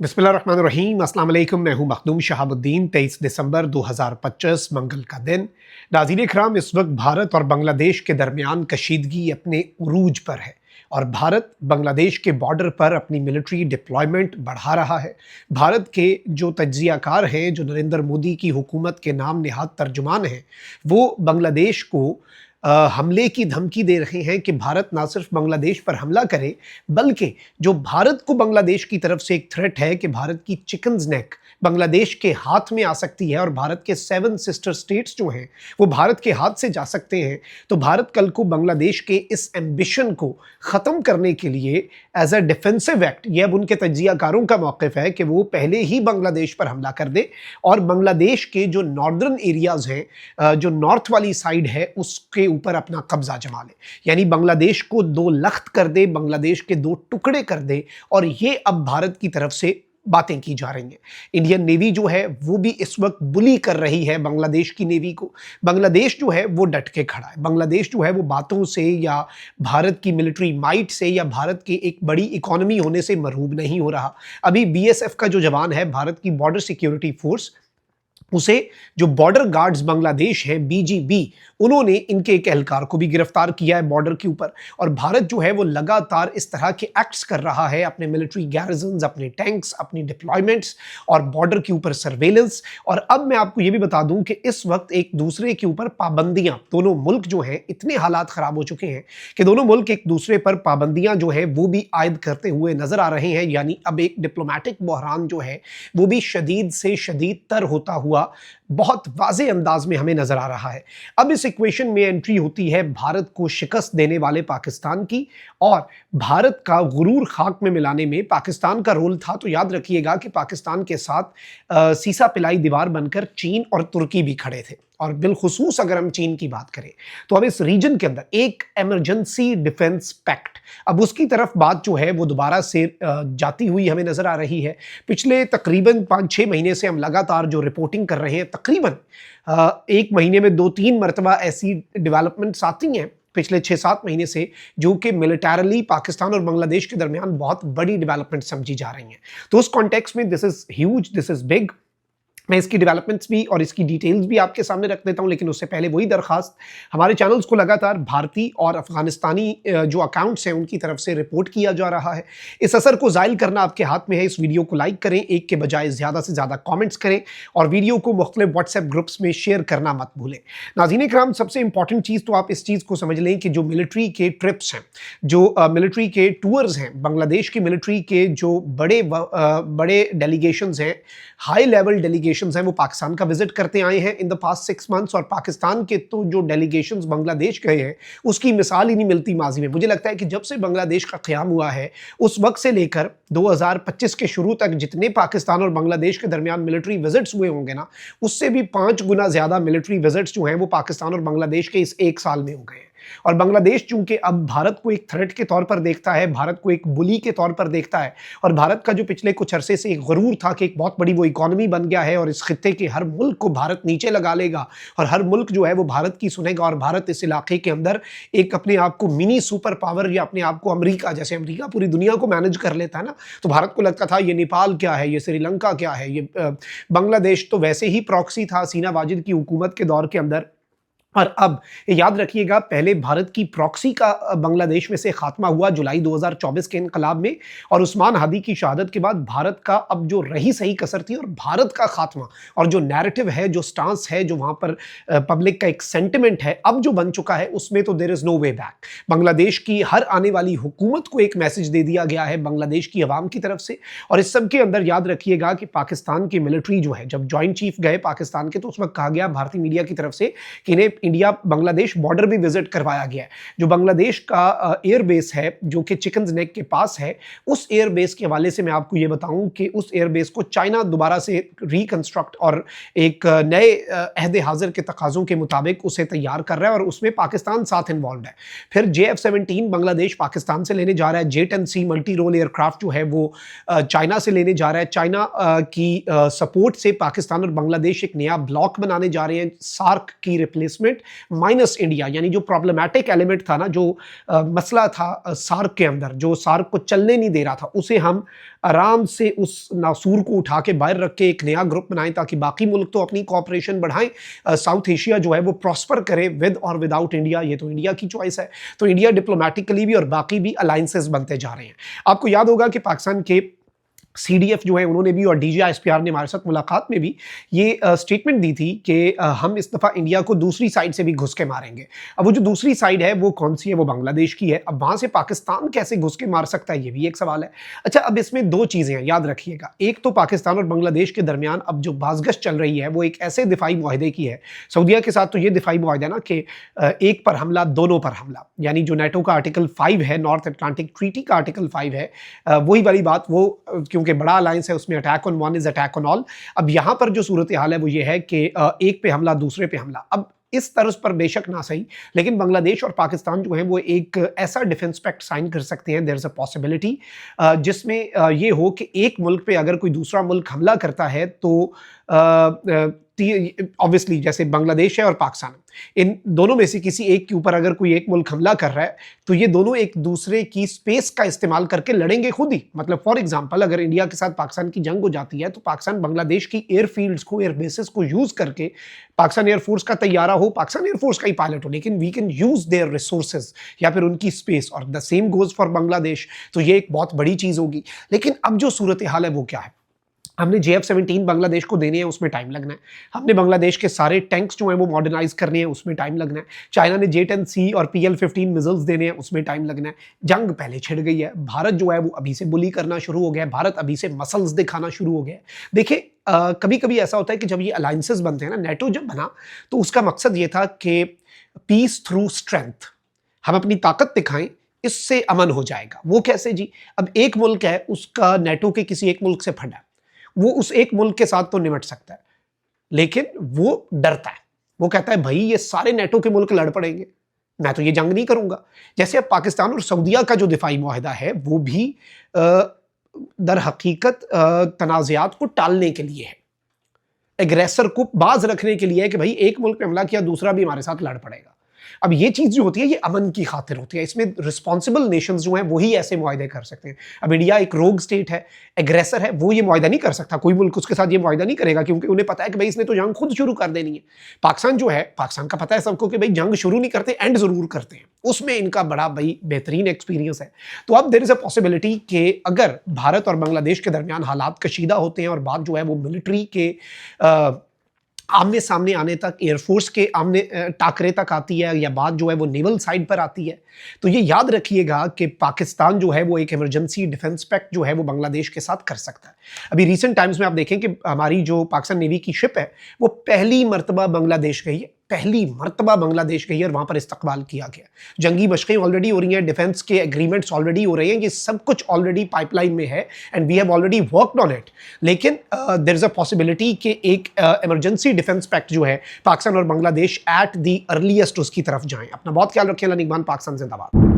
बिस्मिल्लाहिर्रहमानिर्रहीम, अस्सलाम वालेकुम। मैं हूं मखदूम शहाबुद्दीन। 23 दिसंबर 2025 मंगल का दिन। नाज़रीन इकराम, इस वक्त भारत और बांग्लादेश के दरमियान कशीदगी अपने उरूज पर है और भारत बांग्लादेश के बॉर्डर पर अपनी मिलिट्री डिप्लॉयमेंट बढ़ा रहा है। भारत के जो तज्ज़ियाकार हैं, जो नरेंद्र मोदी की हुकूमत के नाम निहाद तर्जुमान हैं, वो बांग्लादेश को हमले की धमकी दे रहे हैं कि भारत ना सिर्फ बांग्लादेश पर हमला करे, बल्कि जो भारत को बांग्लादेश की तरफ से एक थ्रेट है कि भारत की चिकन्स नेक बांग्लादेश के हाथ में आ सकती है और भारत के 7 सिस्टर स्टेट्स जो हैं वो भारत के हाथ से जा सकते हैं। तो भारत कल को बांग्लादेश के इस एम्बिशन को ख़त्म करने के लिए एज अ डिफेंसिव एक्ट, ये अब उनके तज्ज़ियाकारों का मौक़िफ़ है कि वो पहले ही बांग्लादेश पर हमला कर दे और बांग्लादेश के जो नॉर्दर्न एरियाज़ हैं, जो नॉर्थ वाली साइड है, उसके ऊपर अपना कब्जा जमा ले। यानी बांग्लादेश को दो लख्त कर दे, बांग्लादेश के दो टुकड़े कर दे। और ये अब भारत की तरफ से बातें की जा रही हैं। इंडियन नेवी जो है वो भी इस वक्त बुली कर रही है बांग्लादेश की नेवी को। बांग्लादेश जो है वो डट के खड़ा है। बांग्लादेश जो है वो बातों से या भारत की मिलिट्री माइट से या भारत की एक बड़ी इकोनॉमी होने से महरूब नहीं हो रहा। अभी बीएसएफ का जो जवान है, भारत की बॉर्डर सिक्योरिटी फोर्स, उसे जो बॉर्डर गार्ड्स बांग्लादेश हैं, बीजीबी, उन्होंने इनके एक एहलकार को भी गिरफ्तार किया है बॉर्डर के ऊपर। और भारत जो है वो लगातार इस तरह के एक्ट्स कर रहा है, अपने मिलिट्री गैरिजन्स, अपने टैंक्स, अपनी डिप्लॉयमेंट्स और बॉर्डर के ऊपर सर्वेलेंस। और अब मैं आपको ये भी बता दूं कि इस वक्त एक दूसरे के ऊपर पाबंदियां, दोनों मुल्क जो हैं, इतने हालात खराब हो चुके हैं कि दोनों मुल्क एक दूसरे पर पाबंदियां जो है वो भी आयद करते हुए नजर आ रहे हैं। यानी अब एक डिप्लोमेटिक बहरान जो है वो भी शदीद से शदीद तर होता हुआ बहुत वाज़े अंदाज में हमें नजर आ रहा है। अब इस इक्वेशन में एंट्री होती है भारत को शिकस्त देने वाले पाकिस्तान की, और भारत का गुरूर खाक में मिलाने में पाकिस्तान का रोल था। तो याद रखिएगा कि पाकिस्तान के साथ सीसा पिलाई दीवार बनकर चीन और तुर्की भी खड़े थे। और बिलखुसूस अगर हम चीन की बात करें तो अब इस रीजन के अंदर एक इमरजेंसी डिफेंस पैक्ट, अब उसकी तरफ बात जो है वो दोबारा से जाती हुई हमें नजर आ रही है। पिछले तकरीबन 5-6 महीने से हम लगातार जो रिपोर्टिंग कर रहे हैं, तकरीबन एक महीने में 2-3 मरतबा ऐसी डेवलपमेंट्स आती हैं पिछले 6-7 महीने से, जो कि मिलिटरली पाकिस्तान और बांग्लादेश के दरमियान बहुत बड़ी डेवलपमेंट समझी जा रही हैं। तो उस कॉन्टेक्स्ट में this is huge, this is big. मैं इसकी डेवलपमेंट्स भी और इसकी डिटेल्स भी आपके सामने रख देता हूं, लेकिन उससे पहले वही दरखास्त, हमारे चैनल्स को लगातार भारतीय और अफगानिस्तानी जो अकाउंट्स हैं उनकी तरफ से रिपोर्ट किया जा रहा है। इस असर को ज़ाइल करना आपके हाथ में है। इस वीडियो को लाइक करें, एक के बजाय ज़्यादा से ज़्यादा कॉमेंट्स करें और वीडियो को मुख्तलिफ व्हाट्सएप ग्रुप्स में शेयर करना मत भूलें। नाज़रीन इकराम, सबसे इंपॉर्टेंट चीज़ तो आप इस चीज़ को समझ लें कि जो मिलिट्री के ट्रिप्स हैं, जो मिलिट्री के टूर्स हैं, बांग्लादेश की मिलिट्री के जो बड़े डेलीगेशंस हैं, हाई लेवल डेलीगेशंस हैं, वो पाकिस्तान का विजिट करते आए हैं इन द पास्ट 6 मंथ्स। और पाकिस्तान के तो जो डेलीगेशंस बांग्लादेश गए हैं उसकी मिसाल ही नहीं मिलती माजी में। मुझे लगता है कि जब से बांग्लादेश का क़याम हुआ है उस वक्त से लेकर 2025 के शुरू तक जितने पाकिस्तान और बांग्लादेश के दरमियान मिलिट्री विजिट्स हुए होंगे ना, उससे भी 5 गुना ज़्यादा मिलिट्री विजिट्स जो हैं वो पाकिस्तान और बांग्लादेश के इस 1 साल में हो गए हैं। और बांग्लादेश चूंकि अब भारत को एक थ्रेट के तौर पर देखता है, भारत को एक बुली के तौर पर देखता है, और भारत का जो पिछले कुछ अरसे से एक गुरूर था कि एक बहुत बड़ी वो इकोनॉमी बन गया है और इस खित्ते के हर मुल्क को भारत नीचे लगा लेगा और हर मुल्क जो है वो भारत की सुनेगा और भारत इस इलाके के अंदर एक अपने आप को मिनी सुपर पावर या अपने आप को अमेरिका, जैसे अमेरिका पूरी दुनिया को मैनेज कर लेता है ना, तो भारत को लगता था ये नेपाल क्या है, ये श्रीलंका क्या है, ये बांग्लादेश तो वैसे ही प्रॉक्सी था सीना वाजिद की हुकूमत के दौर के अंदर। और अब याद रखिएगा, पहले भारत की प्रॉक्सी का बांग्लादेश में से खात्मा हुआ जुलाई 2024 के इनकलाब में, और उस्मान हादी की शहादत के बाद भारत का अब जो रही सही कसर थी और भारत का खात्मा और जो नैरेटिव है, जो स्टांस है, जो वहाँ पर पब्लिक का एक सेंटिमेंट है अब जो बन चुका है, उसमें तो there is no way back. Bangladesh की हर आने वाली हुकूमत को एक मैसेज दे दिया गया है बांग्लादेश की अवाम की तरफ से। और इस सब के अंदर याद रखिएगा कि पाकिस्तान की मिलिट्री जो है, जब जॉइंट चीफ गए पाकिस्तान के, तो उस वक्त कहा गया भारतीय मीडिया की तरफ से कि इन्हें इंडिया बांग्लादेश बॉर्डर भी विजिट करवाया गया है। जो बांग्लादेश का एयरबेस है जो कि चिकन्स नेक के पास है, उस एयरबेस के हवाले से मैं आपको ये बताऊं कि उस एयरबेस को चाइना दोबारा से रिकंस्ट्रक्ट और एक नए अहद हाजिर के तकाज़ों के मुताबिक उसे तैयार कर रहा है, और उसमें पाकिस्तान साथ इन्वॉल्व है। फिर JF-17 बांग्लादेश पाकिस्तान से लेने जा रहा है। J-10C मल्टी रोल एयरक्राफ्ट जो है वो चाइना से लेने जा रहा है। चाइना की सपोर्ट से पाकिस्तान और बांग्लादेश एक नया ब्लॉक बनाने जा रहे हैं, सार्क की रिप्लेसमेंट, एलिमेंट माइनस इंडिया, यानी जो प्रॉब्लमैटिक एलिमेंट था ना, जो मसला था सार्क के अंदर, जो सार्क को चलने नहीं दे रहा था, उसे हम आराम से उस नासूर को उठा के बाहर रख के एक नया ग्रुप बनाएं ताकि बाकी मुल्क तो अपनी कॉपरेशन बढ़ाएं, साउथ एशिया जो है वो प्रॉस्पर करे विद और विदाउट इंडिया। ये तो इंडिया की चॉइस है। तो इंडिया डिप्लोमेटिकली भी और बाकी भी अलायंसेस बनते जा रहे हैं। आपको याद होगा कि पाकिस्तान के CDF जो है उन्होंने भी और DGI-SPR ने हमारे साथ मुलाकात में भी ये स्टेटमेंट दी थी कि हम इस दफ़ा इंडिया को दूसरी साइड से भी घुस के मारेंगे। अब वो जो दूसरी साइड है वो कौन सी है? वो बांग्लादेश की है। अब वहाँ से पाकिस्तान कैसे घुस के मार सकता है, ये भी एक सवाल है। अच्छा, अब इसमें दो चीज़ें हैं, याद रखिएगा। एक तो पाकिस्तान और बांग्लादेश के दरमियान अब जो बाज़गश्त चल रही है वो एक ऐसे दिफाई मुआहदे की है। सऊदीया के साथ तो ये दिफाई मुआहदा ना कि एक पर हमला दोनों पर हमला, यानी जो नेटो का आर्टिकल 5 है, नॉर्थ अटलांटिक ट्रीटी का आर्टिकल 5 है, वही वाली बात। वो क्योंकि बड़ा अलायंस है उसमें attack on one is attack on all. अब यहां पर जो सूरत हाल है वो ये है कि एक पे हमला दूसरे पे हमला। अब इस तर्ज पर बेशक ना सही, लेकिन बांग्लादेश और पाकिस्तान जो है वो एक ऐसा डिफेंस पैक्ट साइन कर सकते हैं, देयर इज अ पॉसिबिलिटी, जिसमें ये हो कि एक मुल्क पे अगर कोई दूसरा मुल्क हमला करता है तो ऑब्वियसली जैसे बांग्लादेश है और पाकिस्तान, इन दोनों में से किसी एक के ऊपर अगर कोई एक मुल्क हमला कर रहा है तो ये दोनों एक दूसरे की स्पेस का इस्तेमाल करके लड़ेंगे खुद ही। मतलब फॉर एग्जांपल, अगर इंडिया के साथ पाकिस्तान की जंग हो जाती है तो पाकिस्तान बांग्लादेश की एयरफील्ड्स को, एयर बेसिस को यूज करके, पाकिस्तान एयरफोर्स का तैयारा हो, पाकिस्तान एयरफोर्स का ही पायलट हो, लेकिन we can use their resources या फिर उनकी स्पेस, और the same goes for Bangladesh. तो ये एक बहुत बड़ी चीज होगी। लेकिन अब जो सूरत हाल है वो क्या है? हमने JF-17 बांग्लादेश को देने हैं, उसमें टाइम लगना है। हमने बांग्लादेश के सारे टैंक्स जो हैं वो मॉडर्नाइज करने हैं, उसमें टाइम लगना है। चाइना ने J-10C और PL-15 मिसाइल्स देने हैं, उसमें टाइम लगना है। जंग पहले छिड़ गई है। भारत जो है वो अभी से बुली करना शुरू हो गया है। भारत अभी से मसल्स दिखाना शुरू हो गया है। देखिए, कभी कभी ऐसा होता है कि जब ये अलायंसेस बनते हैं ना, नेटो जब बना तो उसका मकसद ये था कि पीस थ्रू स्ट्रेंथ, हम अपनी ताकत दिखाएं, इससे अमन हो जाएगा। वो कैसे जी? अब एक मुल्क है, उसका नेटो के किसी एक मुल्क से फटा है, वो उस एक मुल्क के साथ तो निमट सकता है, लेकिन वो डरता है। वो कहता है भाई ये सारे नेटो के मुल्क लड़ पड़ेंगे, मैं तो ये जंग नहीं करूंगा। जैसे अब पाकिस्तान और सऊदीया का जो दिफाई मुआहदा है वो भी दर हकीकत तनाज़ात को टालने के लिए है, एग्रेसर को बाज रखने के लिए है कि भाई एक मुल्क पे हमला किया, दूसरा भी हमारे साथ लड़ पड़ेगा। अब ये चीज़ जो होती है ये अमन की खातिर होती है। इसमें रिस्पॉन्सिबल नेशंस जो हैं वही ऐसे मुआहदे कर सकते हैं। अब इंडिया एक रोग स्टेट है, एग्रेसर है, वो ये मुआहदा नहीं कर सकता। कोई मुल्क उसके साथ ये मुआहदा नहीं करेगा, क्योंकि उन्हें पता है कि भाई इसने तो जंग खुद शुरू कर देनी है। पाकिस्तान जो है, पाकिस्तान का पता है सबको कि भाई जंग शुरू नहीं करते, एंड जरूर करते हैं। उसमें इनका बड़ा भाई बेहतरीन एक्सपीरियंस है। तो अब देयर इज अ पॉसिबिलिटी कि अगर भारत और बांग्लादेश के दरमियान हालात कशीदा होते हैं और बात जो है वो मिलिट्री के आमने सामने आने तक, एयरफोर्स के आमने टाकरे तक आती है, या बात जो है वो नेवल साइड पर आती है, तो ये याद रखिएगा कि पाकिस्तान जो है वो एक इमरजेंसी डिफेंस पैक्ट जो है वो बांग्लादेश के साथ कर सकता है। अभी रिसेंट टाइम्स में आप देखें कि हमारी जो पाकिस्तान नेवी की शिप है वो पहली मरतबा बांग्लादेश गई है, पहली मरतबा बांग्लादेश गई है और वहां पर इस्तकबाल किया गया। जंगी मशक़ें ऑलरेडी हो रही हैं, डिफेंस के एग्रीमेंट्स ऑलरेडी हो रहे हैं, ये सब कुछ ऑलरेडी पाइपलाइन में है and we have already worked on it. लेकिन देयर इज अ पॉसिबिलिटी कि एक इमरजेंसी डिफेंस पैक्ट जो है पाकिस्तान और बांग्लादेश एट द अर्लीस्ट उसकी तरफ जाएं। अपना बहुत ख्याल रखें। अल्लाह निगहबान। पाकिस्तान जिंदाबाद।